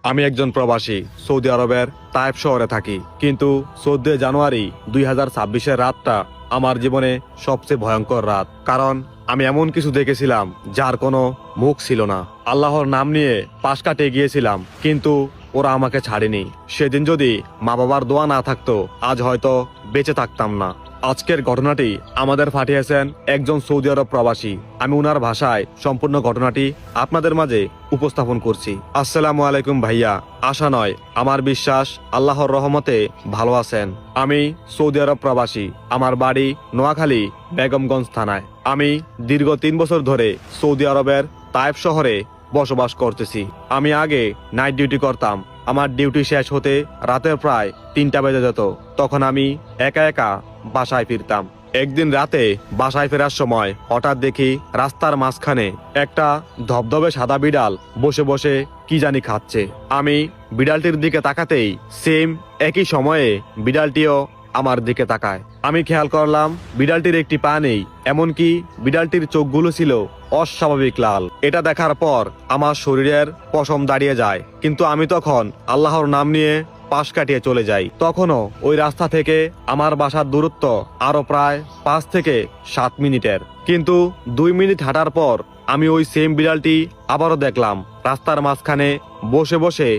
আমি একজন প্রবাসী সৌদি আরবের তায়েফ শহরে থাকি। কিন্তু 14 জানুয়ারি 2026-এর রাতটা আমার জীবনে সবচেয়ে ভয়ঙ্কর রাত। কারণ আমি এমন কিছু দেখেছিলাম যার কোনো মুখ ছিল না। আল্লাহর নাম নিয়ে পাশ কাটিয়ে গিয়েছিলাম, কিন্তু ওরা আমাকে ছাড়েনি। সেদিন যদি মা বাবার দোয়া না থাকতো আজ হয়তো বেঁচে থাকতাম না। আজকের ঘটনাটি আমাদের পাঠিয়েছেন একজন সৌদি আরব প্রবাসী। আমি উনার ভাষায় সম্পূর্ণ ঘটনাটি আপনাদের মাঝে উপস্থাপন করছি। আসসালামু আলাইকুম ভাইয়া। আশা নয়, আমার বিশ্বাস আল্লাহর রহমতে ভালো আছেন। আমি সৌদি আরব প্রবাসী। আমার বাড়ি নোয়াখালী বেগমগঞ্জ থানায়। আমি দীর্ঘ 3 বছর ধরে সৌদি আরবের তায়েফ শহরে বসবাস করতেছি। আমি আগে নাইট ডিউটি করতাম। আমার ডিউটি শেষ হতে রাতের প্রায় 3টা বেজে যেত। তখন আমি একা একা বাসায় ফিরতাম। একদিন রাতে বাসায় ফেরার সময় হঠাৎ দেখি রাস্তার মাঝখানে একটা ধবধবে সাদা বিড়াল বসে বসে কি জানি খাচ্ছে। আমি বিড়ালটির দিকে তাকাতেই সেম একই সময়ে বিড়ালটিও আমার দিকে তাকায়। আমি খেয়াল করলাম বিড়ালটির একটি পা নেই, এমনকি বিড়ালটির চোখগুলো ছিল অস্বাভাবিক লাল। এটা দেখার পর আমার শরীরের পশম দাঁড়িয়ে যায়, কিন্তু আমি তখন আল্লাহর নাম নিয়ে পাশ কাটিয়ে চলে যাই। তখনও ওই রাস্তা থেকে আমার বাসার দূরত্ব আরো প্রায় 5 থেকে 7 মিনিটের। কিন্তু 2 মিনিট হাঁটার পর আমি ওই সেম বিড়ালটি আবারও দেখলাম রাস্তার মাঝখানে বসে বসে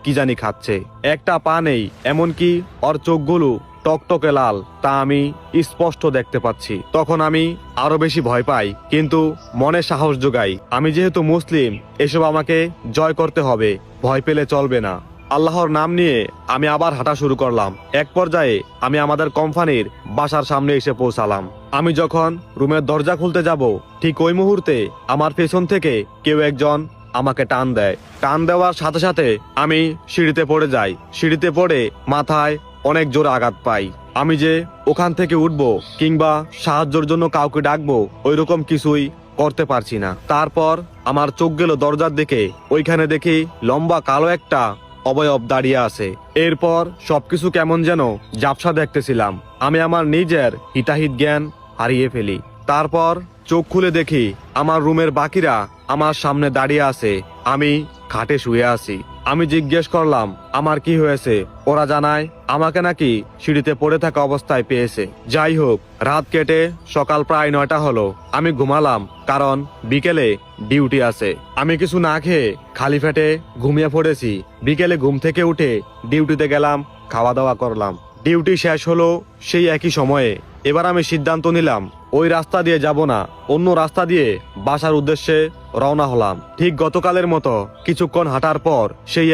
কি জানি খাচ্ছে। একটা পা নেই, এমনকি ওর চোখগুলো টকটকে লাল, তা আমি স্পষ্ট দেখতে পাচ্ছি। তখন আমি আরো বেশি ভয় পাই, কিন্তু মনে সাহস যোগাই। আমি যেহেতু মুসলিম, এসব আমাকে জয় করতে হবে, ভয় পেলে চলবে না। আল্লাহর নাম নিয়ে আমি আবার হাঁটা শুরু করলাম। এক পর্যায়ে আমি আমাদের কোম্পানির বাসার সামনে এসে পৌঁছালাম। আমি যখন রুমের দরজা খুলতে যাব, ঠিক ওই মুহূর্তে আমার পেছন থেকে কেউ একজন আমাকে টান দেয়। টান দেওয়ার সাথে সাথে আমি সিঁড়িতে পড়ে যাই। সিঁড়িতে পড়ে মাথায় অনেক জোরে আঘাত পাই। আমি যে ওখান থেকে উঠবো কিংবা সাহায্যের জন্য কাউকে ডাকবো ওইরকম কিছুই করতে পারছি না। তারপর আমার চোখ গেল দরজার দিকে। ওইখানে দেখি লম্বা কালো একটা অবয়ব দাঁড়িয়ে আছে। এরপর সবকিছু কেমন যেন ঝাপসা দেখতেছিলাম। আমি আমার নিজের হিতাহিত জ্ঞান হারিয়ে ফেলি। তারপর চোখ খুলে দেখি আমার রুমের বাকিরা আমার সামনে দাঁড়িয়ে আছে। আমি খাটে শুয়ে আছি। আমি জিজ্ঞেস করলাম আমার কি হয়েছে। ওরা জানায় আমাকে নাকি সিঁড়িতে পড়ে থাকা অবস্থায় পেয়েছে। যাই হোক, রাত কেটে সকাল প্রায় 9টা হলো। আমি ঘুমালাম, কারণ বিকেলে ডিউটি আছে। আমি কিছু না খেয়ে খালি পেটে ঘুমিয়ে পড়েছি। বিকেলে ঘুম থেকে উঠে ডিউটিতে গেলাম, খাওয়া দাওয়া করলাম। ডিউটি শেষ হলো সেই একই সময়ে। এবার আমি সিদ্ধান্ত নিলাম ওই রাস্তা দিয়ে যাব না, অন্য রাস্তা দিয়ে বাসার উদ্দেশ্যে রওনা হলাম। ঠিক গতকালের মতো কিছুক্ষণ হাঁটার পর সেই